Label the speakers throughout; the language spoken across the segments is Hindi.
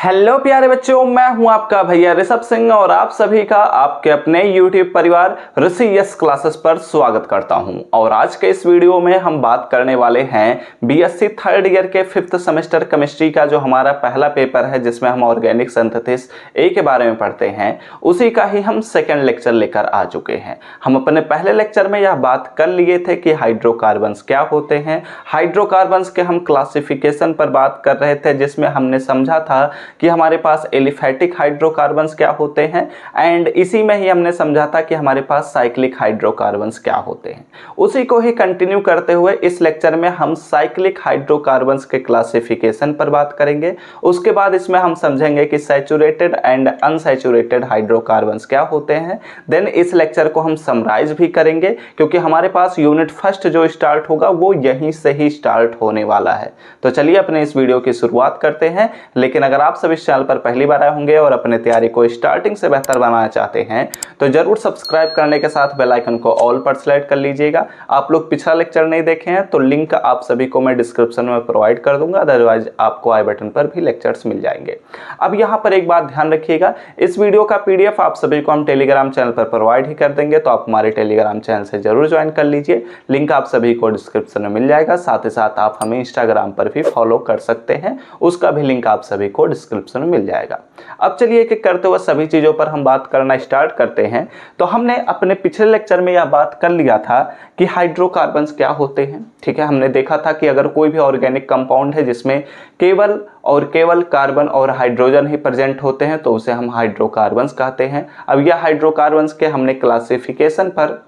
Speaker 1: हेलो प्यारे बच्चों, मैं हूं आपका भैया ऋषभ सिंह और आप सभी का आपके अपने YouTube परिवार ऋषि यस क्लासेस पर स्वागत करता हूं। और आज के इस वीडियो में हम बात करने वाले हैं बीएससी थर्ड ईयर के 5th सेमेस्टर केमिस्ट्री का जो हमारा पहला पेपर है, जिसमें हम ऑर्गेनिक सिंथेसिस ए के बारे में पढ़ते हैं, उसी का ही हम सेकेंड लेक्चर लेकर आ चुके हैं। हम अपने पहले लेक्चर में यह बात कर लिए थे कि हाइड्रोकार्बन्स क्या होते हैं। हाइड्रोकार्बन्स के हम क्लासिफिकेशन पर बात कर रहे थे, जिसमें हमने समझा था कि हमारे पास एलिफैटिक हाइड्रोकार्बन्स क्या होते हैं, एंड इसी में ही हमने समझा था कि हमारे पास साइक्लिक हाइड्रोकार्बन्स क्या होते हैं। उसी को ही कंटिन्यू करते हुए इस लेक्चर में हम साइक्लिक हाइड्रोकार्बन्स के क्लासिफिकेशन पर बात करेंगे। उसके बाद इसमें हम समझेंगे कि सैचुरेटेड एंड अनसैचुरेटेड हाइड्रोकार्बन्स क्या होते हैं। देन इस लेक्चर को हम समराइज भी करेंगे, क्योंकि हमारे पास यूनिट फर्स्ट जो स्टार्ट होगा वो यहीं से ही स्टार्ट होने वाला है। तो चलिए अपने इस वीडियो की शुरुआत करते हैं। लेकिन अगर आप सब इस चैनल पर पहली बार आए होंगे और अपने तैयारी को स्टार्टिंग से बेहतर बनाना चाहते हैं, तो जरूर सब्सक्राइब करने के साथ बेल आइकन को ऑल पर सेलेक्ट कर लीजिएगा। आप लोग पिछला लेक्चर नहीं देखे हैं तो लिंक आप सभी को मैं डिस्क्रिप्शन में प्रोवाइड कर दूंगा, अदरवाइज आपको आई बटन पर भी लेक्चर्स मिल जाएंगे। अब यहाँ पर एक बात ध्यान रखिएगा, इस वीडियो का पीडीएफ आप सभी को हम टेलीग्राम चैनल पर प्रोवाइड ही कर देंगे, तो आप हमारे टेलीग्राम चैनल से जरूर ज्वाइन कर लीजिए। लिंक आप सभी को डिस्क्रिप्शन में मिल जाएगा। साथ ही साथ आप हमें इंस्टाग्राम पर भी फॉलो कर सकते हैं, उसका भी लिंक आप सभी को डिस्क्रिप्शन में मिल जाएगा। अब चलिए एक एक करते हुए सभी चीजों पर हम बात करना स्टार्ट करते हैं। तो हमने अपने पिछले लेक्चर में यह बात कर लिया था कि हाइड्रोकार्बन्स क्या होते हैं। ठीक है, हमने देखा था कि अगर कोई भी ऑर्गेनिक कंपाउंड है जिसमें केवल और केवल कार्बन और हाइड्रोजन ही प्रेजेंट होते हैं, तो उसे हम हाइड्रोकार्बन्स कहते हैं। अब यह हाइड्रोकार्बन्स के हमने क्लासिफिकेशन पर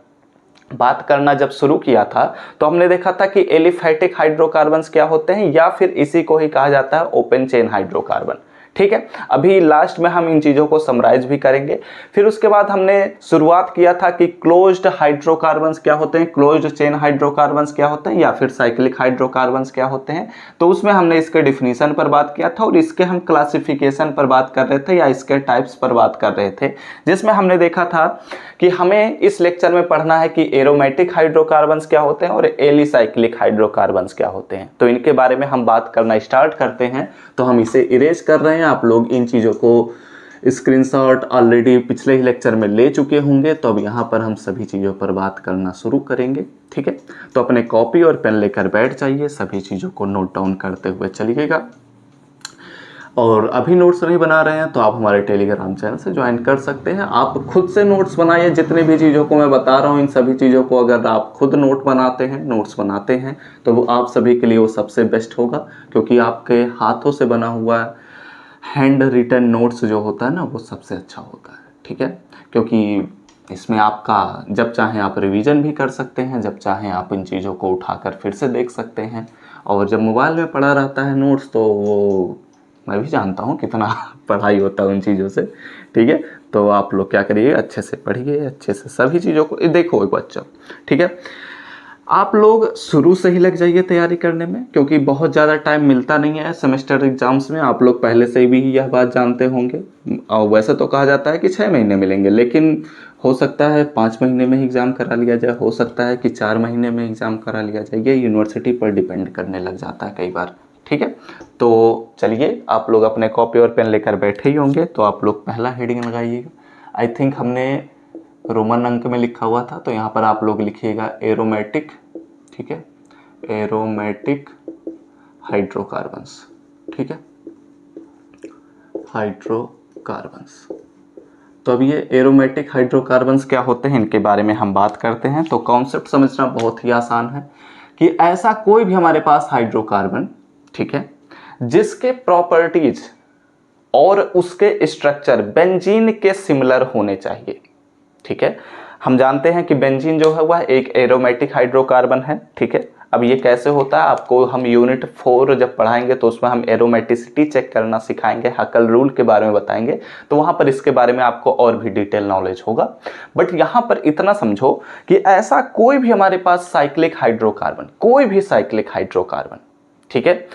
Speaker 1: बात करना जब शुरू किया था, तो हमने देखा था कि एलिफैटिक हाइड्रोकार्बन्स क्या होते हैं, या फिर इसी को ही कहा जाता है ओपन चेन हाइड्रोकार्बन। ठीक है, अभी लास्ट में हम इन चीज़ों को समराइज भी करेंगे। फिर उसके बाद हमने शुरुआत किया था कि क्लोज्ड हाइड्रोकार्बन्स क्या होते हैं, क्लोज्ड चेन हाइड्रोकार्बन्स क्या होते हैं, या फिर साइक्लिक हाइड्रोकार्बन्स क्या होते हैं। तो उसमें हमने इसके डिफिनीशन पर बात किया था और इसके हम क्लासिफिकेशन पर बात कर रहे थे, या इसके टाइप्स पर बात कर रहे थे, जिसमें हमने देखा था कि हमें इस लेक्चर में पढ़ना है कि एरोमेटिक हाइड्रोकार्बन्स क्या होते हैं और एलिसाइक्लिक हाइड्रोकार्बन्स क्या होते हैं। तो इनके बारे में हम बात करना स्टार्ट करते हैं। तो हम इसे इरेज कर रहे हैं, आप लोग इन चीज़ों को स्क्रीनशॉट ऑलरेडी पिछले ही लेक्चर में ले चुके होंगे। तो अब यहाँ पर हम सभी चीज़ों पर बात करना शुरू करेंगे। ठीक है, तो अपने कॉपी और पेन लेकर बैठ जाइए, सभी चीज़ों को नोट डाउन करते हुए चलिएगा। और अभी नोट्स नहीं बना रहे हैं तो आप हमारे टेलीग्राम चैनल से ज्वाइन कर सकते हैं। आप खुद से नोट्स बनाइए, जितने भी चीज़ों को मैं बता रहा हूँ इन सभी चीज़ों को अगर आप खुद नोट्स बनाते हैं तो वो आप सभी के लिए वो सबसे बेस्ट होगा, क्योंकि आपके हाथों से बना हुआ हैंड रिटन नोट्स जो होता है ना, वो सबसे अच्छा होता है। ठीक है, क्योंकि इसमें आपका जब चाहें आप रिवीजन भी कर सकते हैं, जब चाहें आप इन चीज़ों को उठाकर फिर से देख सकते हैं। और जब मोबाइल में पड़ा रहता है नोट्स, तो वो मैं भी जानता हूँ कितना पढ़ाई होता है उन चीज़ों से। ठीक है, तो आप लोग क्या करिए, अच्छे से पढ़िए, अच्छे से सभी चीज़ों को देखो एक बच्चा। ठीक है, आप लोग शुरू से ही लग जाइए तैयारी करने में, क्योंकि बहुत ज़्यादा टाइम मिलता नहीं है सेमेस्टर एग्जाम्स में। आप लोग पहले से भी यह बात जानते होंगे। और वैसे तो कहा जाता है कि 6 महीने मिलेंगे, लेकिन हो सकता है 5 महीने में एग्ज़ाम करा लिया जाए, हो सकता है कि 4 महीने में एग्ज़ाम करा लिया जाए। ये यूनिवर्सिटी पर डिपेंड करने लग जाता है कई बार। ठीक है, तो चलिए आप लोग अपने कॉपी और पेन लेकर बैठे ही होंगे। तो आप लोग पहला हेडिंग लगाइएगा। आई थिंक हमने रोमन अंक में लिखा हुआ था, तो यहाँ पर आप लोग लिखिएगा एरोमेटिक। ठीक है, एरोमेटिक हाइड्रोकार्बन्स। ठीक है, हाइड्रोकार्बन्स। तो अब ये एरोमेटिक हाइड्रोकार्बन्स क्या होते हैं, इनके बारे में हम बात करते हैं। तो कॉन्सेप्ट समझना बहुत ही आसान है कि ऐसा कोई भी हमारे पास हाइड्रोकार्बन, ठीक है, जिसके प्रॉपर्टीज और उसके स्ट्रक्चर बेंजीन के सिमिलर होने चाहिए। ठीक है, हम जानते हैं कि बेंजीन जो है वह एक एरोमेटिक हाइड्रोकार्बन है। ठीक है, अब ये कैसे होता है आपको हम यूनिट 4 जब पढ़ाएंगे तो उसमें हम एरोमेटिसिटी चेक करना सिखाएंगे, हकल रूल के बारे में बताएंगे, तो वहां पर इसके बारे में आपको और भी डिटेल नॉलेज होगा। बट यहां पर इतना समझो कि ऐसा कोई भी हमारे पास साइक्लिक हाइड्रोकार्बन, कोई भी साइक्लिक हाइड्रोकार्बन, ठीक है,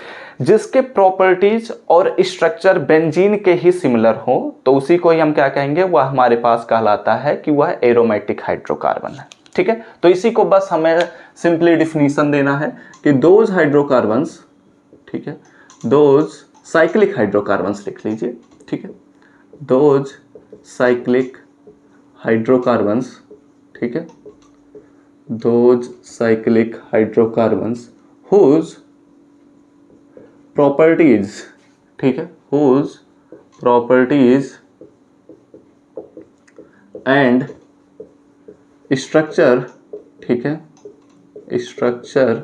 Speaker 1: जिसके प्रॉपर्टीज और स्ट्रक्चर बेंजीन के ही सिमिलर हो, तो उसी को ही हम क्या कहेंगे, वह हमारे पास कहलाता है कि वह एरोमेटिक हाइड्रोकार्बन है। ठीक है, तो इसी को बस हमें सिंपली डिफिनीशन देना है कि दोज हाइड्रोकार्बन्स, ठीक है, दोज साइक्लिक हाइड्रोकार्बन्स लिख लीजिए, ठीक है, दोज साइक्लिक हाइड्रोकार्बन्स, ठीक है, those cyclic hydrocarbons whose properties, ठीक है, हुज प्रॉपर्टीज एंड स्ट्रक्चर, ठीक है, structure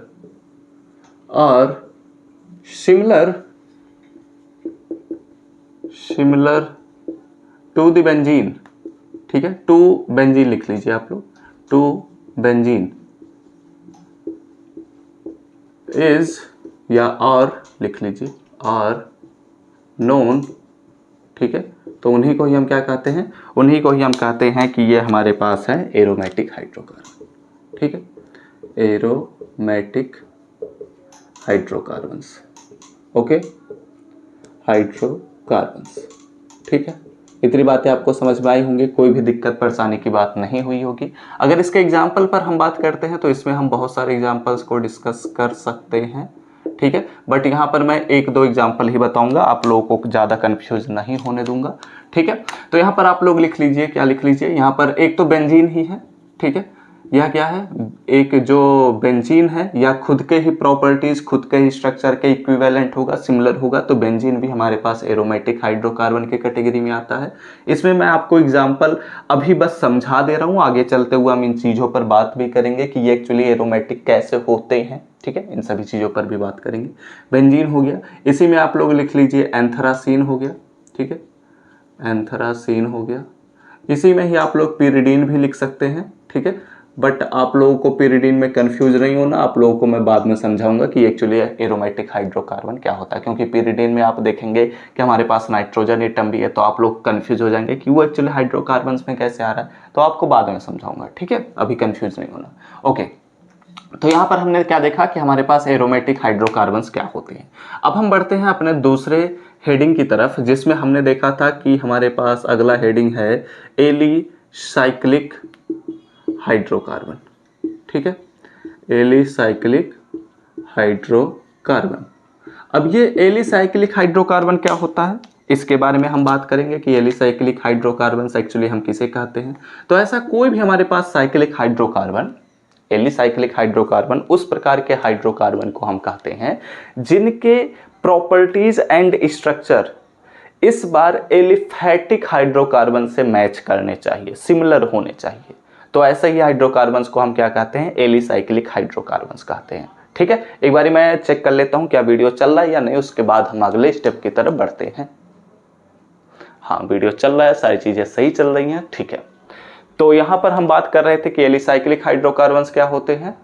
Speaker 1: are similar to the benzene, ठीक है, टू बेंजीन लिख लीजिए आप लोग, टू बेंजीन इज या आर लिख लीजिए, आर नोन, ठीक है, तो उन्हीं को ही हम क्या कहते हैं, उन्हीं को ही हम कहते हैं कि ये हमारे पास है एरोमेटिक हाइड्रोकार्बन, ठीक है, एरोमेटिक हाइड्रोकार्बन्स, ओके, हाइड्रोकार्बन्स, ठीक है। इतनी बातें आपको समझ में आई होंगी, कोई भी दिक्कत परेशानी की बात नहीं हुई होगी। अगर इसके एग्जाम्पल पर हम बात करते हैं तो इसमें हम बहुत सारे एग्जाम्पल्स को डिस्कस कर सकते हैं, ठीक है, बट यहाँ पर मैं एक दो एग्जाम्पल ही बताऊंगा, आप लोगों को ज़्यादा कंफ्यूज नहीं होने दूंगा, ठीक है। तो यहाँ पर आप लोग लिख लीजिए, क्या लिख लीजिए, यहाँ पर एक तो बेंजीन ही है, ठीक है, यह क्या है, एक जो बेंजीन है या खुद के ही प्रॉपर्टीज, खुद के ही स्ट्रक्चर के इक्विवेलेंट होगा, सिमिलर होगा, तो बेंजीन भी हमारे पास एरोमेटिक हाइड्रोकार्बन के कैटेगरी में आता है। इसमें मैं आपको एग्जांपल अभी बस समझा दे रहा हूँ, आगे चलते हुए हम इन चीज़ों पर बात भी करेंगे कि ये एक्चुअली एरोमेटिक कैसे होते हैं, ठीक है, इन सभी चीज़ों पर भी बात करेंगे। बेंजीन हो गया, इसी में आप लोग लिख लीजिए एंथ्रासीन हो गया, ठीक है, एंथ्रासीन हो गया, इसी में ही आप लोग पिरिडीन भी लिख सकते हैं, ठीक है, बट आप लोगों को पिरिडीन में कंफ्यूज नहीं होना, आप लोगों को मैं बाद में समझाऊंगा कि एक्चुअली एरोमेटिक हाइड्रोकार्बन क्या होता है, क्योंकि पिरिडीन में आप देखेंगे कि हमारे पास नाइट्रोजन एटम भी है, तो आप लोग कंफ्यूज हो जाएंगे कि वो एक्चुअली हाइड्रोकार्बन्स में कैसे आ रहा है, तो आपको बाद में समझाऊंगा, ठीक है, अभी कंफ्यूज नहीं होना, ओके। तो यहाँ पर हमने क्या देखा कि हमारे पास एरोमेटिक हाइड्रोकार्बन्स क्या होते हैं। अब हम बढ़ते हैं अपने दूसरे हेडिंग की तरफ, जिसमें हमने देखा था कि हमारे पास अगला हेडिंग है एलिसाइक्लिक हाइड्रोकार्बन, ठीक है, एलिसाइक्लिक हाइड्रोकार्बन। अब ये एलिसाइक्लिक हाइड्रोकार्बन क्या होता है, इसके बारे में हम बात करेंगे कि एलिसाइक्लिक हाइड्रोकार्बन एक्चुअली हम किसे कहते हैं। तो ऐसा कोई भी हमारे पास साइक्लिक हाइड्रोकार्बन, एलिसाइक्लिक हाइड्रोकार्बन उस प्रकार के हाइड्रोकार्बन को हम कहते हैं जिनके प्रॉपर्टीज एंड स्ट्रक्चर इस बार एलिफैटिक हाइड्रोकार्बन से मैच करने चाहिए, सिमिलर होने चाहिए। तो ऐसे ही हाइड्रोकार्बन्स को हम क्या कहते हैं, एलिसाइक्लिक हाइड्रोकार्बन्स कहते हैं, ठीक है। एक बारी मैं चेक कर लेता हूं क्या वीडियो चल रहा है या नहीं, उसके बाद हम अगले स्टेप की तरफ बढ़ते हैं। हाँ, वीडियो चल रहा है, सारी चीजें सही चल रही हैं, ठीक है। तो यहां पर हम बात कर रहे थे कि एलिसाइक्लिक हाइड्रोकार्बन्स क्या होते हैं।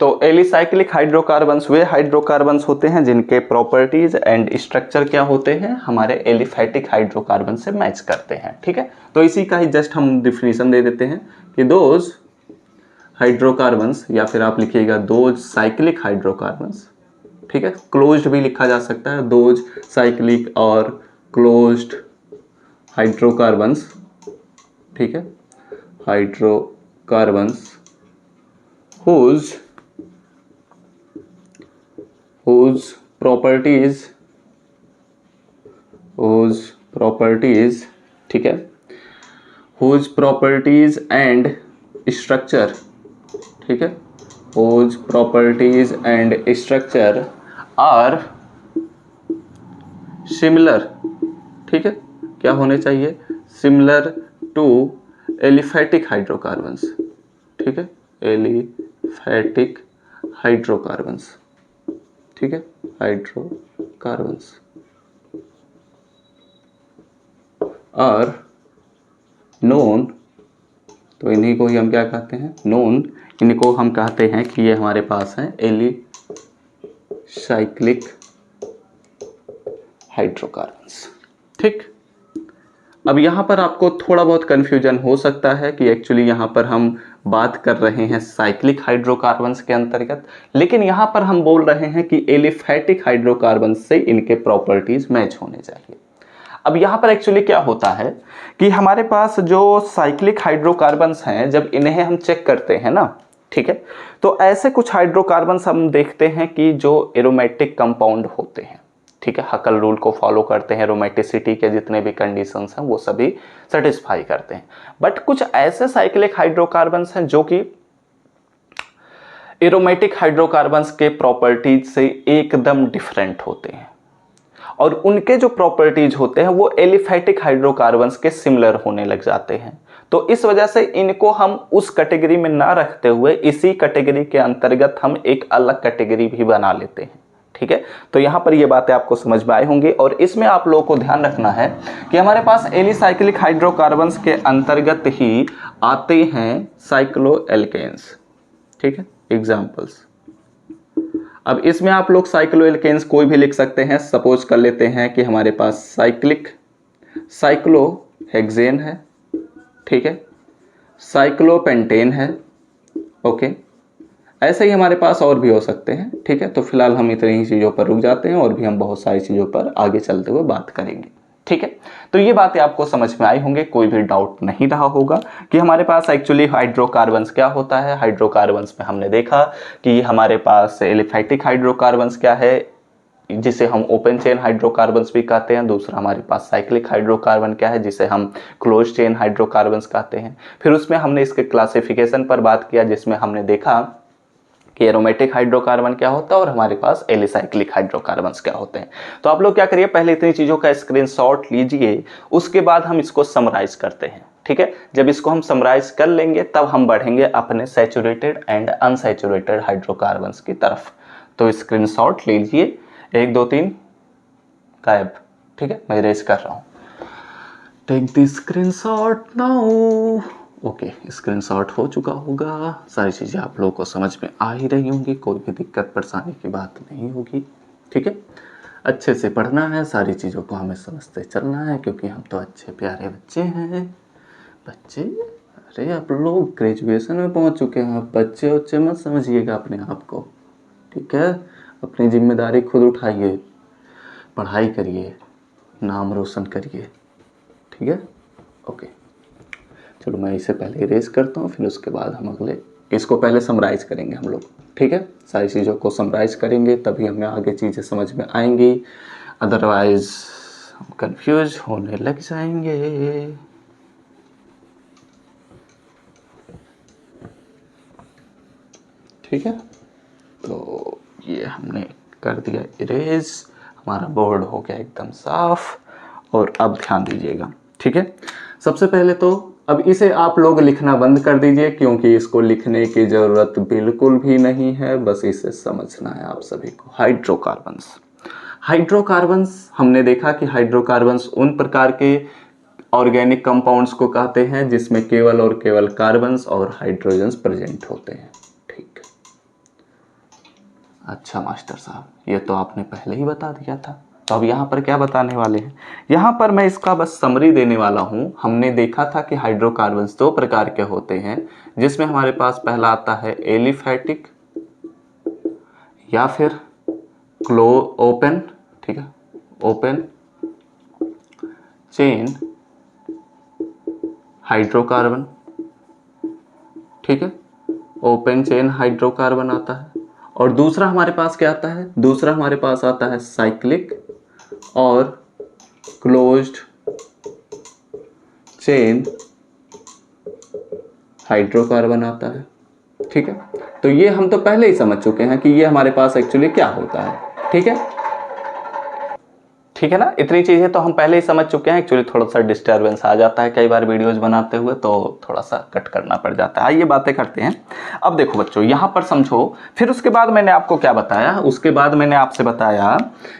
Speaker 1: तो एलिसाइक्लिक हाइड्रोकार्बन्स वे हाइड्रोकार्बन्स होते हैं जिनके प्रॉपर्टीज एंड स्ट्रक्चर क्या होते हैं, हमारे एलिफैटिक हाइड्रोकार्बन से मैच करते हैं, ठीक है। तो इसी का ही जस्ट हम डिफिनीशन दे देते हैं कि दोज हाइड्रोकार्बन्स, या फिर आप लिखिएगा दोज साइक्लिक हाइड्रोकार्बन्स, ठीक है, क्लोज्ड भी लिखा जा सकता है, दोज साइक्लिक और क्लोज्ड हाइड्रोकार्बन्स, ठीक है, हाइड्रोकार्बन्स whose properties, ठीक है, whose properties and structure, ठीक है, whose properties and structure are similar, ठीक है, क्या होने चाहिए, similar to एलिफैटिक हाइड्रोकार्बन्स, ठीक है, एलिफैटिक हाइड्रोकार्बन्स, ठीक है, हाइड्रोकार्बन्स आर नोन, तो इन्हीं को ही हम क्या कहते हैं, नोन, इनको हम कहते हैं कि ये हमारे पास है एलिसाइक्लिक हाइड्रोकार्बन्स, ठीक। अब यहाँ पर आपको थोड़ा बहुत कन्फ्यूजन हो सकता है कि एक्चुअली यहाँ पर हम बात कर रहे हैं साइक्लिक हाइड्रोकार्बन्स के अंतर्गत, लेकिन यहाँ पर हम बोल रहे हैं कि एलिफैटिक हाइड्रोकार्बन्स से इनके प्रॉपर्टीज मैच होने चाहिए। अब यहाँ पर एक्चुअली क्या होता है कि हमारे पास जो साइक्लिक हाइड्रोकार्बन्स हैं, जब इन्हें हम चेक करते हैं ना, ठीक है। तो ऐसे कुछ हाइड्रोकार्बन्स हम देखते हैं कि जो एरोमेटिक कंपाउंड होते हैं, ठीक है, हकल रूल को फॉलो करते हैं, एरोमेटिसिटी के जितने भी कंडीशंस हैं वो सभी सेटिस्फाई करते हैं। बट कुछ ऐसे साइक्लिक हाइड्रोकार्बन्स हैं जो कि एरोमेटिक हाइड्रोकार्बन्स के प्रॉपर्टीज से एकदम डिफरेंट होते हैं और उनके जो प्रॉपर्टीज होते हैं वो एलिफैटिक हाइड्रोकार्बन्स के सिमिलर होने लग जाते हैं। तो इस वजह से इनको हम उस कैटेगरी में ना रखते हुए इसी कैटेगरी के अंतर्गत हम एक अलग कैटेगरी भी बना लेते हैं, ठीक है। तो यहाँ पर ये बातें आपको समझ में आई होंगी और इसमें आप लोगों को ध्यान रखना है कि हमारे पास एलिसाइक्लिक हाइड्रोकार्बन्स के अंतर्गत ही आते हैं साइक्लोएल्केन्स, ठीक है, एग्जाम्पल्स। अब इसमें आप लोग साइक्लोएल्केन्स कोई भी लिख सकते हैं। सपोज कर लेते हैं कि हमारे पास साइक्लोहेक्सेन है, ठीक है, साइक्लोपेंटेन है, ओके, ऐसे ही हमारे पास और भी हो सकते हैं, ठीक है। तो फिलहाल हम इतनी ही चीज़ों पर रुक जाते हैं और भी हम बहुत सारी चीज़ों पर आगे चलते हुए बात करेंगे, ठीक है। तो ये बातें आपको समझ में आई होंगे, कोई भी डाउट नहीं रहा होगा कि हमारे पास एक्चुअली हाइड्रोकार्बन्स क्या होता है। हाइड्रोकार्बन्स में हमने देखा कि हमारे पास एलिफैटिक हाइड्रोकार्बन्स क्या है, जिसे हम ओपन चेन हाइड्रोकार्बन्स भी कहते हैं। दूसरा हमारे पास साइक्लिक हाइड्रोकार्बन क्या है, जिसे हम क्लोज चेन हाइड्रोकार्बन्स कहते हैं। फिर उसमें हमने इसके क्लासिफिकेशन पर बात किया, जिसमें हमने देखा कि एरोमेटिक हाइड्रोकार्बन क्या होता है और हमारे पास एलिसाइक्लिक हाइड्रोकार्बन्स क्या होते हैं। तो आप लोग क्या करिए, पहले इतनी चीज़ों का स्क्रीनशॉट लीजिए, उसके बाद हम इसको समराइज करते हैं, ठीक है। जब इसको हम समराइज कर लेंगे तब हम बढ़ेंगे अपने सैचुरेटेड एंड अनसैचुरेटेड हाइड्रोकार्बन्स की तरफ। तो स्क्रीनशॉट लीजिए, 1 2 3 गायब, ठीक है, मैं इरेज कर रहा हूँ। Take the screenshot now. Okay, screenshot हो चुका होगा, सारी चीज़ें आप लोगों को समझ में आ ही रही होंगी, कोई भी दिक्कत परेशानी की बात नहीं होगी, ठीक है। अच्छे से पढ़ना है, सारी चीज़ों को हमें समझते चलना है, क्योंकि हम तो अच्छे प्यारे बच्चे हैं। बच्चे, अरे आप लोग ग्रेजुएशन में पहुंच चुके हैं, बच्चे बच्चे मत समझिएगा अपने आप को, ठीक है। अपनी जिम्मेदारी खुद उठाइए, पढ़ाई करिए, नाम रोशन करिए, ठीक है। ओके, चलो मैं इसे पहले इरेज करता हूँ, फिर उसके बाद हम अगले इसको पहले समराइज करेंगे हम लोग, ठीक है। सारी चीज़ों को समराइज करेंगे तभी हमें आगे चीज़ें समझ में आएंगी, अदरवाइज हम कंफ्यूज होने लग जाएंगे। ठीक है, तो ये हमने कर दिया इरेज, हमारा बोर्ड हो गया एकदम साफ। और अब ध्यान दीजिएगा, ठीक है। सबसे पहले तो अब इसे आप लोग लिखना बंद कर दीजिए, क्योंकि इसको लिखने की ज़रूरत बिल्कुल भी नहीं है, बस इसे समझना है आप सभी को। हाइड्रोकार्बन्स, हाइड्रोकार्बन्स हमने देखा कि हाइड्रोकार्बन्स उन प्रकार के ऑर्गेनिक कंपाउंड्स को कहते हैं जिसमें केवल और केवल कार्बन्स और हाइड्रोजन्स प्रेजेंट होते हैं, ठीक। अच्छा मास्टर साहब, ये तो आपने पहले ही बता दिया था, तो अब यहाँ पर क्या बताने वाले हैं? यहाँ पर मैं इसका बस समरी देने वाला हूँ। हमने देखा था कि हाइड्रोकार्बन्स 2 प्रकार के होते हैं, जिसमें हमारे पास पहला आता है एलिफैटिक या फिर ओपन, ठीक है, ओपन चेन हाइड्रोकार्बन, ठीक है, ओपन चेन हाइड्रोकार्बन आता है। और दूसरा हमारे पास क्या आता है? दूसरा हमारे पास आता है साइक्लिक और क्लोज्ड चेन हाइड्रोकार्बन आता है, ठीक है। तो ये हम तो पहले ही समझ चुके हैं कि ये हमारे पास एक्चुअली क्या होता है, ठीक है, ठीक है ना। इतनी चीजें तो हम पहले ही समझ चुके हैं। एक्चुअली थोड़ा सा डिस्टर्बेंस आ जाता है कई बार वीडियोस बनाते हुए, तो थोड़ा सा कट करना पड़ जाता है। आइए बातें करते हैं। अब देखो बच्चों, यहाँ पर समझो, फिर उसके बाद मैंने आपको क्या बताया, उसके बाद मैंने आपसे बताया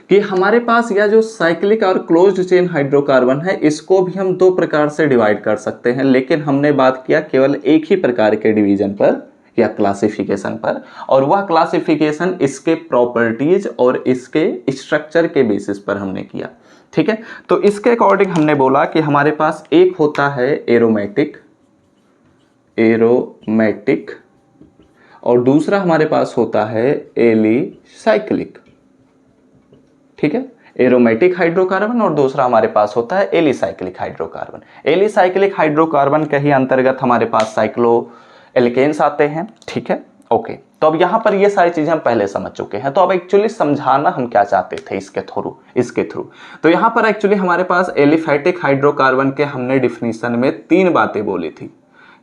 Speaker 1: कि हमारे पास यह जो साइक्लिक और क्लोज्ड चेन हाइड्रोकार्बन है, इसको भी हम 2 प्रकार से डिवाइड कर सकते हैं, लेकिन हमने बात किया केवल एक ही प्रकार के डिवीजन पर या क्लासिफिकेशन पर, और वह क्लासिफिकेशन इसके प्रॉपर्टीज और इसके स्ट्रक्चर के बेसिस पर हमने किया, ठीक है। तो इसके अकॉर्डिंग हमने बोला कि हमारे पास एक होता है एरोमेटिक और दूसरा हमारे पास होता है एलिसाइक्लिक, ठीक है। एरोमेटिक हाइड्रोकार्बन और दूसरा हमारे पास होता है एलिसाइक्लिक हाइड्रोकार्बन। एलिसाइक्लिक हाइड्रोकार्बन के ही अंतर्गत हमारे पास साइक्लो एल्केन्स आते हैं, ठीक है। ओके, तो अब यहाँ पर ये सारी चीजें हम पहले समझ चुके हैं। तो अब एक्चुअली समझाना हम क्या चाहते थे इसके थ्रू। तो यहाँ पर एक्चुअली हमारे पास एलिफैटिक हाइड्रोकार्बन के हमने डिफिनीशन में 3 बातें बोली थी।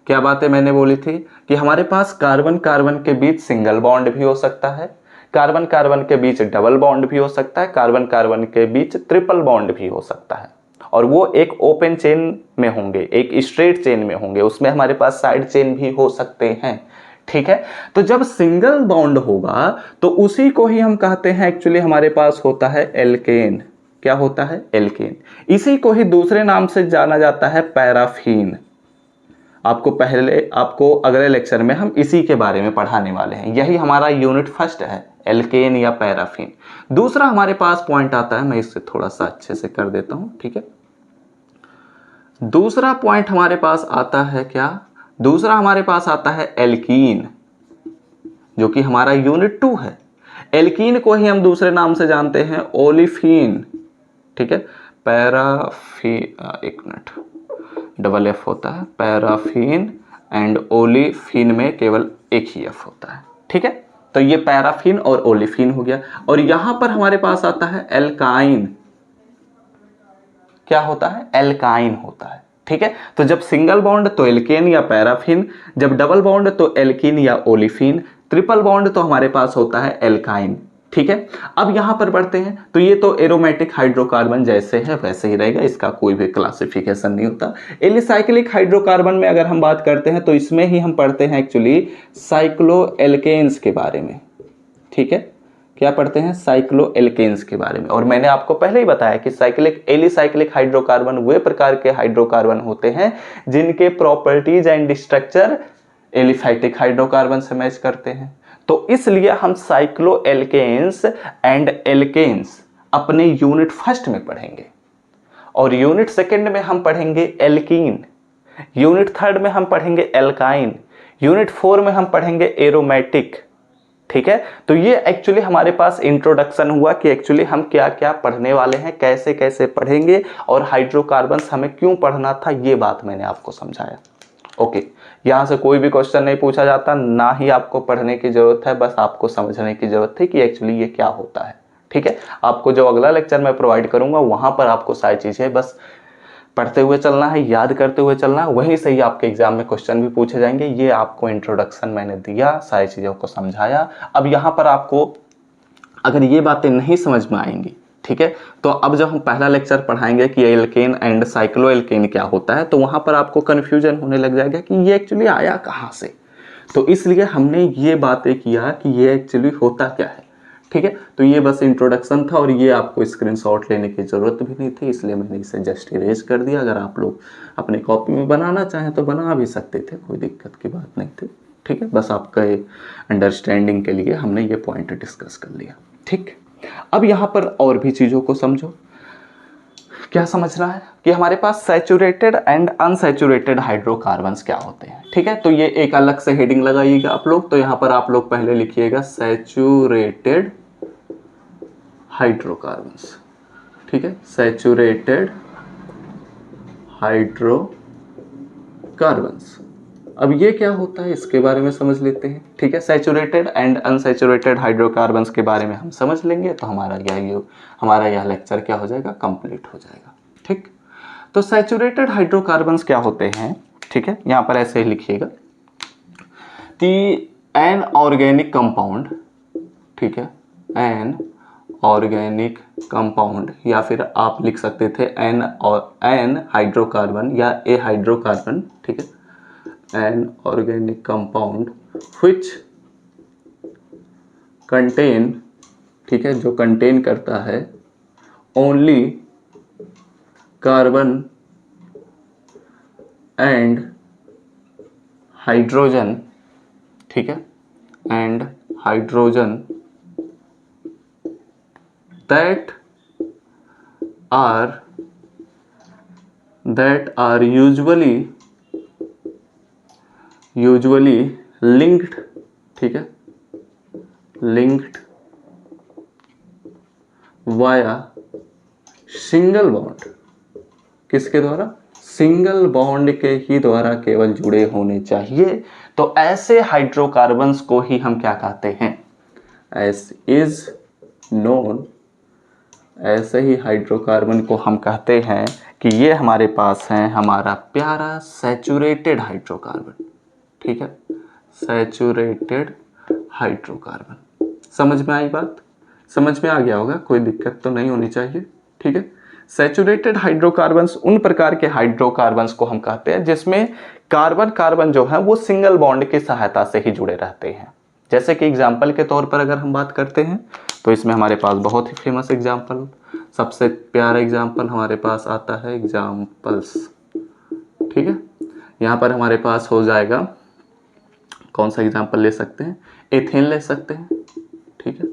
Speaker 1: क्या बातें मैंने बोली थी कि हमारे पास कार्बन कार्बन के बीच सिंगल बॉन्ड भी हो सकता है, कार्बन कार्बन के बीच डबल बॉन्ड भी हो सकता है, कार्बन कार्बन के बीच ट्रिपल बॉन्ड भी हो सकता है, और वो एक ओपन चेन में होंगे, एक स्ट्रेट चेन में होंगे, उसमें हमारे पास साइड चेन भी हो सकते हैं, ठीक है। तो जब सिंगल बॉन्ड होगा तो उसी को ही हम कहते हैं एक्चुअली हमारे पास होता है एल्केन। क्या होता है? एल्केन। इसी को ही दूसरे नाम से जाना जाता है पैराफीन। आपको अगले लेक्चर में हम इसी के बारे में पढ़ाने वाले हैं। यही हमारा यूनिट फर्स्ट है, एल्केन या पैराफीन। दूसरा हमारे पास पॉइंट आता है, मैं इससे थोड़ा सा अच्छे से कर देता हूं, ठीक है। दूसरा पॉइंट हमारे पास आता है क्या? दूसरा हमारे पास आता है एल्कीन, जो कि हमारा यूनिट 2 है। एल्कीन को ही हम दूसरे नाम से जानते हैं ओलिफीन, ठीक है। एक मिनट, डबल एफ होता है पैराफीन, एंड ओलिफीन में केवल एक ही एफ होता है, ठीक है। तो ये पैराफीन और ओलिफीन हो गया। और यहां पर हमारे पास आता है एल्काइन। क्या होता है? एल्काइन होता है, ठीक है। तो जब सिंगल बॉन्ड तो एल्केन या पैराफीन, जब डबल बॉन्ड तो एल्कीन या ओलिफीन, ट्रिपल बॉन्ड तो हमारे पास होता है एल्काइन, ठीक है। अब यहां पर बढ़ते हैं, तो ये तो एरोमेटिक हाइड्रोकार्बन जैसे है वैसे ही रहेगा, इसका कोई भी क्लासिफिकेशन नहीं होता। एलिसाइक्लिक हाइड्रोकार्बन में अगर हम बात करते हैं तो इसमें ही हम पढ़ते हैं एक्चुअली साइक्लोएल्केन्स के बारे में, ठीक है। क्या पढ़ते हैं? साइक्लोएल्केन्स के बारे में। और मैंने आपको पहले ही बताया कि एलिसाइक्लिक हाइड्रोकार्बन वे प्रकार के हाइड्रोकार्बन होते हैं जिनके properties and structure aliphatic hydrocarbon से मैच करते हैं। तो इसलिए हम साइक्लोएल्केन्स एंड एल्केन्स अपने यूनिट फर्स्ट में पढ़ेंगे, और यूनिट सेकंड में हम पढ़ेंगे एल्कीन, यूनिट थर्ड में हम पढ़ेंगे एल्काइन, यूनिट 4 में हम पढ़ेंगे एरोमेटिक, ठीक है। तो ये एक्चुअली हमारे पास इंट्रोडक्शन हुआ कि एक्चुअली हम क्या क्या पढ़ने वाले हैं, कैसे कैसे पढ़ेंगे, और हाइड्रोकार्बन्स हमें क्यों पढ़ना था, ये बात मैंने आपको समझाया। ओके, यहां से कोई भी क्वेश्चन नहीं पूछा जाता, ना ही आपको पढ़ने की जरूरत है, बस आपको समझने की जरूरत है कि एक्चुअली ये क्या होता है, ठीक है। आपको जो अगला लेक्चर मैं प्रोवाइड करूंगा वहां पर आपको सारी चीजें बस पढ़ते हुए चलना है, याद करते हुए चलना है, वहीं से ही आपके एग्जाम में क्वेश्चन भी पूछे जाएंगे। ये आपको इंट्रोडक्शन मैंने दिया, सारी चीज़ों को समझाया। अब यहाँ पर आपको अगर ये बातें नहीं समझ में आएंगी, ठीक है, तो अब जब हम पहला लेक्चर पढ़ाएंगे कि एल्केन एंड साइक्लोएल्केन क्या होता है, तो वहाँ पर आपको कन्फ्यूजन होने लग जाएगा कि ये एक्चुअली आया कहाँ से। तो इसलिए हमने ये बातें किया कि ये एक्चुअली होता क्या है, ठीक है। तो ये बस इंट्रोडक्शन था, और ये आपको स्क्रीनशॉट लेने की ज़रूरत भी नहीं थी, इसलिए मैंने इसे जस्ट इरेज कर दिया। अगर आप लोग अपने कॉपी में बनाना चाहें तो बना भी सकते थे, कोई दिक्कत की बात नहीं थी, ठीक है। बस आपका अंडरस्टैंडिंग के लिए हमने ये पॉइंट डिस्कस कर लिया, ठीक। अब यहाँ पर और भी चीज़ों को समझो। क्या समझना है कि हमारे पास सैचुरेटेड एंड अनसैचुरेटेड हाइड्रोकार्बन्स क्या होते हैं, ठीक है। तो ये एक अलग से हेडिंग लगाइएगा आप लोग। तो यहाँ पर आप लोग पहले लिखिएगा सैचुरेटेड हाइड्रोकार्बन्स, ठीक है, सैचुरेटेड हाइड्रोकार्बन्स। अब ये क्या होता है इसके बारे में समझ लेते हैं, ठीक है। सैचुरेटेड एंड अनसैचुरेटेड हाइड्रोकार्बन्स के बारे में हम समझ लेंगे तो हमारा यह लेक्चर क्या हो जाएगा, कंप्लीट हो जाएगा, ठीक। तो सैचुरेटेड हाइड्रोकार्बन्स क्या होते हैं, ठीक है। यहाँ पर ऐसे ही लिखिएगा कि एन ऑर्गेनिक कंपाउंड, ठीक है, एन ऑर्गेनिक कंपाउंड, या फिर आप लिख सकते थे एन हाइड्रोकार्बन या ए हाइड्रोकार्बन, ठीक है, an organic compound which contain, ठीक है, जो कंटेन करता है ओनली कार्बन एंड हाइड्रोजन, ठीक है, and hydrogen that are usually linked, ठीक है, linked via सिंगल बॉन्ड। किसके द्वारा? सिंगल बॉन्ड के ही द्वारा केवल जुड़े होने चाहिए। तो ऐसे हाइड्रोकार्बन्स को ही हम क्या कहते हैं, एज इज नोन, ऐसे ही हाइड्रोकार्बन को हम कहते हैं कि ये हमारे पास है हमारा प्यारा सैचुरेटेड हाइड्रोकार्बन। ठीक है, सैचुरेटेड हाइड्रोकार्बन। समझ में आई बात? समझ में आ गया होगा, कोई दिक्कत तो नहीं होनी चाहिए। ठीक है, सैचुरेटेड हाइड्रोकार्बन्स उन प्रकार के हाइड्रोकार्बन्स को हम कहते हैं जिसमें कार्बन कार्बन जो है वो सिंगल बॉन्ड की सहायता से ही जुड़े रहते हैं। जैसे कि एग्जाम्पल के तौर पर अगर हम बात करते हैं तो इसमें हमारे पास बहुत ही फेमस एग्जाम्पल, सबसे प्यारा एग्जाम्पल हमारे पास आता है एग्जाम्पल्स। ठीक है, यहाँ पर हमारे पास हो जाएगा, कौन सा एग्जाम्पल ले सकते हैं, एथेन ले सकते हैं। ठीक है,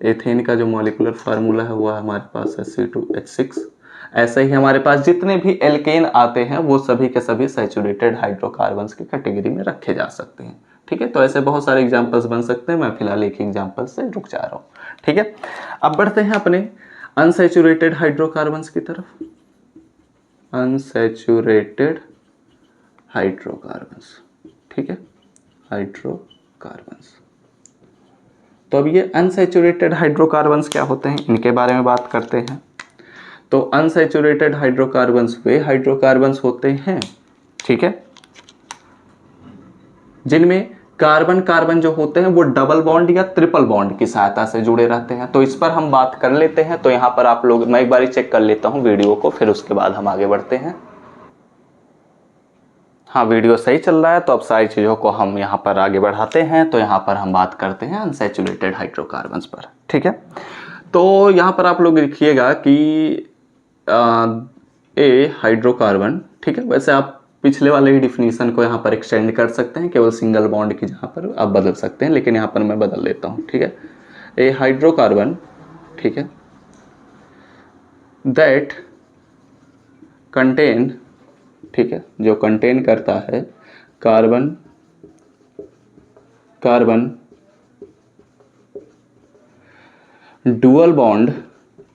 Speaker 1: एथेन का जो मॉलिक्यूलर फार्मूला है वो हमारे पास है C2H6। ऐसे ही हमारे पास जितने भी एल्केन आते हैं वो सभी के सभी सैचुरेटेड हाइड्रोकार्बन्स की कैटेगरी में रखे जा सकते हैं। ठीक है, तो ऐसे बहुत सारे एग्जाम्पल्स बन सकते हैं, मैं फिलहाल एक एग्जाम्पल से रुक जा रहा हूँ। ठीक है, अब बढ़ते हैं अपने अनसैचुरेटेड हाइड्रोकार्बन्स की तरफ। अनसैचुरेटेड हाइड्रोकार्बन्स, ठीक है, हाइड्रोकार्बन्स। तो अब ये अनसैचुरेटेड हाइड्रोकार्बन्स क्या होते हैं, इनके बारे में बात करते हैं। तो अनसैचुरेटेड हाइड्रोकार्बन्स वे हाइड्रोकार्बन्स होते हैं, ठीक है, जिनमें कार्बन कार्बन जो होते हैं वो डबल बॉन्ड या ट्रिपल बॉन्ड की सहायता से जुड़े रहते हैं। तो इस पर हम बात कर लेते हैं। तो यहाँ पर आप लोग, मैं एक बार चेक कर लेता हूँ वीडियो को, फिर उसके बाद हम आगे बढ़ते हैं। हाँ, वीडियो सही चल रहा है, तो अब सारी चीज़ों को हम यहाँ पर आगे बढ़ाते हैं। तो यहाँ पर हम बात करते हैं अनसैचुरेटेड हाइड्रोकार्बन्स पर। ठीक है, तो यहाँ पर आप लोग लिखिएगा कि ए हाइड्रोकार्बन, ठीक है, वैसे आप पिछले वाले ही डिफिनीशन को यहाँ पर एक्सटेंड कर सकते हैं, केवल सिंगल बॉन्ड की जहाँ पर आप बदल सकते हैं, लेकिन यहाँ पर मैं बदल लेता हूँ। ठीक है, ए हाइड्रोकार्बन, ठीक है, दैट कंटेन, ठीक है, जो कंटेन करता है कार्बन कार्बन डुअल बॉन्ड,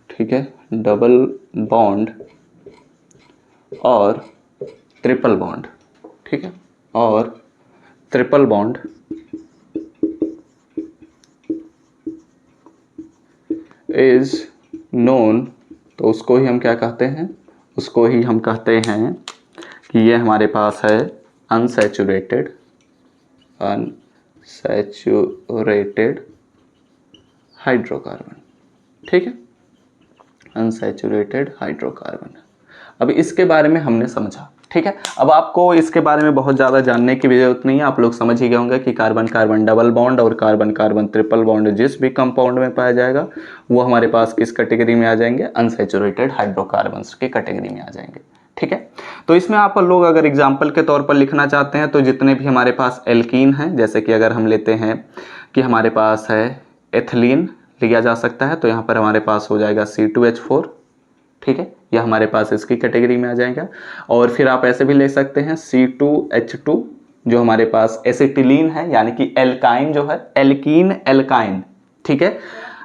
Speaker 1: ठीक है, डबल बॉन्ड और ट्रिपल बॉन्ड, ठीक है, और ट्रिपल बॉन्ड इज नोन। तो उसको ही हम क्या कहते हैं, उसको ही हम कहते हैं कि ये हमारे पास है अनसैचुरेटेड हाइड्रोकार्बन। ठीक है, अनसैचुरेटेड हाइड्रोकार्बन। अब इसके बारे में हमने समझा। ठीक है, अब आपको इसके बारे में बहुत ज़्यादा जानने की भी जरूरत नहीं है, आप लोग समझ ही गए होंगे कि कार्बन कार्बन डबल बॉन्ड और कार्बन कार्बन ट्रिपल बॉन्ड जिस भी कंपाउंड में पाया जाएगा वो हमारे पास किस कैटेगरी में आ जाएंगे, अनसैचुरेटेड हाइड्रोकार्बन्स की कैटेगरी में आ जाएंगे। ठीक है, तो इसमें आप लोग अगर एग्जाम्पल के तौर पर लिखना चाहते हैं तो जितने भी हमारे पास एल्कीन हैं, जैसे कि अगर हम लेते हैं कि हमारे पास है एथिलीन लिया जा सकता है, तो यहाँ पर हमारे पास हो जाएगा C2H4। ठीक है, यह हमारे पास इसकी कैटेगरी में आ जाएगा। और फिर आप ऐसे भी ले सकते हैं C2H2 जो हमारे पास एसिटिलीन है, यानी कि एल्काइन जो है, एल्कीन एल्काइन। ठीक है,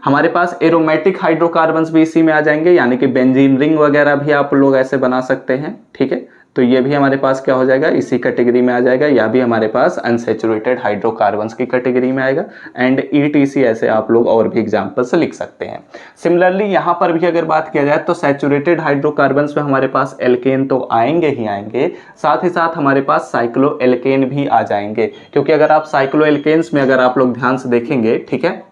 Speaker 1: हमारे पास एरोमेटिक हाइड्रोकार्बन्स भी इसी में आ जाएंगे, यानी कि बेंजीन रिंग वगैरह भी आप लोग ऐसे बना सकते हैं। ठीक है, तो ये भी हमारे पास क्या हो जाएगा, इसी कैटेगरी में आ जाएगा, या भी हमारे पास अनसैचुरेटेड हाइड्रोकार्बन्स की कैटेगरी में आएगा। एंड ETC ऐसे आप लोग और भी एग्जाम्पल से लिख सकते हैं। सिमिलरली यहाँ पर भी अगर बात किया जाए तो सैचुरेटेड हाइड्रोकार्बन्स में हमारे पास एल्केन तो आएंगे ही आएंगे, साथ ही साथ हमारे पास साइक्लो एल्केन भी आ जाएंगे। क्योंकि अगर आप साइक्लो एल्केन्स में अगर आप लोग ध्यान से देखेंगे, ठीक है,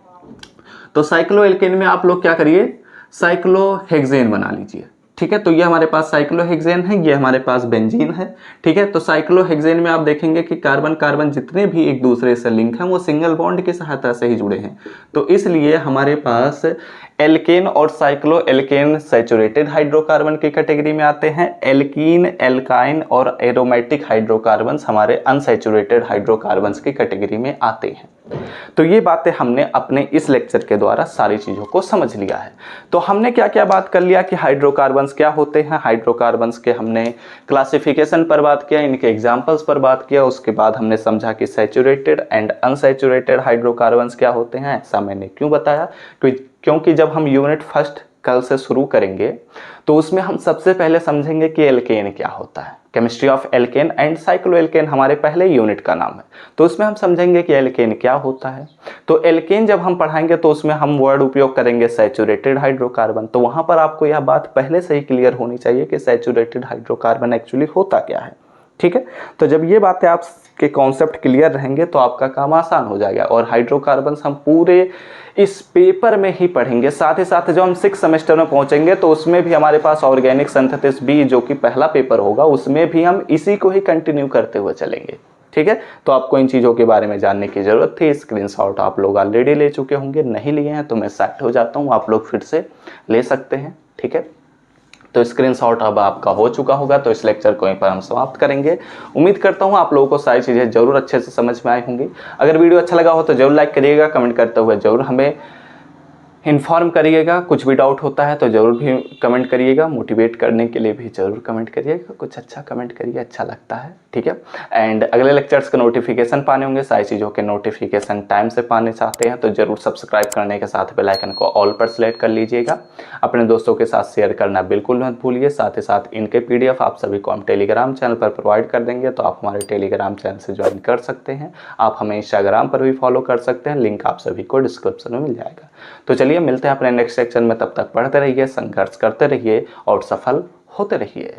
Speaker 1: तो साइक्लो एल्केन में आप लोग क्या करिए, साइक्लोहेक्सेन बना लीजिए। ठीक है, तो ये हमारे पास साइक्लोहेक्सेन है, ये हमारे पास बेंजीन है। ठीक है, तो साइक्लोहेक्सेन में आप देखेंगे कि कार्बन कार्बन जितने भी एक दूसरे से लिंक हैं वो सिंगल बॉन्ड की सहायता से ही जुड़े हैं। तो इसलिए हमारे पास एल्केन और साइक्लो एल्केन सैचुरेटेड हाइड्रोकार्बन की कैटेगरी में आते हैं। एल्कीन, एल्काइन और एरोमेटिक हाइड्रोकार्बन्स हमारे अनसैचुरेटेड हाइड्रोकार्बन्स की कैटेगरी में आते हैं। तो ये बातें हमने अपने इस लेक्चर के द्वारा सारी चीज़ों को समझ लिया है। तो हमने क्या क्या बात कर लिया कि हाइड्रोकार्बन्स क्या होते हैं, हाइड्रोकार्बन्स के हमने क्लासिफिकेशन पर बात किया, इनके एग्जाम्पल्स पर बात किया, उसके बाद हमने समझा कि सैचुरेटेड एंड अनसैचुरेटेड हाइड्रोकार्बन्स क्या होते हैं। ऐसा मैंने क्यों बताया, क्योंकि जब हम यूनिट फर्स्ट कल से शुरू करेंगे तो उसमें हम सबसे पहले समझेंगे कि एल्केन क्या होता है। Chemistry of alkene and cycloalkane हमारे पहले यूनिट का नाम है, तो उसमें हम समझेंगे कि एल्केन क्या होता है। तो एल्केन जब हम पढ़ाएंगे तो उसमें हम वर्ड उपयोग करेंगे सैचुरेटेड हाइड्रोकार्बन। तो वहां पर आपको यह बात पहले से ही क्लियर होनी चाहिए कि सैचुरेटेड हाइड्रोकार्बन एक्चुअली होता क्या है। ठीक है, तो जब ये बातें आपके कॉन्सेप्ट क्लियर रहेंगे तो आपका काम आसान हो जाएगा। और हाइड्रोकार्बन्स हम पूरे इस पेपर में ही पढ़ेंगे। साथ ही साथ जब हम 6 सेमेस्टर में पहुंचेंगे तो उसमें भी हमारे पास ऑर्गेनिक सिंथेसिस बी जो कि पहला पेपर होगा, उसमें भी हम इसी को ही कंटिन्यू करते हुए चलेंगे। ठीक है, तो आपको इन चीज़ों के बारे में जानने की ज़रूरत थी। स्क्रीनशॉट आप लोग ऑलरेडी ले चुके होंगे, नहीं लिए हैं तो मैं सेट हो जाता हूँ, आप लोग फिर से ले सकते हैं। ठीक है, तो स्क्रीनशॉट अब आपका हो चुका होगा। तो इस लेक्चर को यहीं पर हम समाप्त करेंगे। उम्मीद करता हूँ आप लोगों को सारी चीज़ें जरूर अच्छे से समझ में आई होंगी। अगर वीडियो अच्छा लगा हो तो जरूर लाइक करिएगा, कमेंट करते हुए जरूर हमें इन्फॉर्म करिएगा। कुछ भी डाउट होता है तो ज़रूर भी कमेंट करिएगा, मोटिवेट करने के लिए भी ज़रूर कमेंट करिएगा, कुछ अच्छा कमेंट करिए, अच्छा लगता है। ठीक है, एंड अगले लेक्चर्स के नोटिफिकेशन पाने होंगे, सारी चीज़ों के नोटिफिकेशन टाइम से पाने चाहते हैं तो ज़रूर सब्सक्राइब करने के साथ बेल आइकन को ऑल पर सेलेक्ट कर लीजिएगा। अपने दोस्तों के साथ शेयर करना बिल्कुल मत भूलिए। साथ ही साथ इनके PDF आप सभी को हम टेलीग्राम चैनल पर प्रोवाइड कर देंगे, तो आप हमारे टेलीग्राम चैनल से ज्वाइन कर सकते हैं। आप हमें इंस्टाग्राम पर भी फॉलो कर सकते हैं, लिंक आप सभी को डिस्क्रिप्शन में मिल जाएगा। तो चलिए मिलते हैं अपने नेक्स्ट सेक्शन में, तब तक पढ़ते रहिए, संघर्ष करते रहिए और सफल होते रहिए।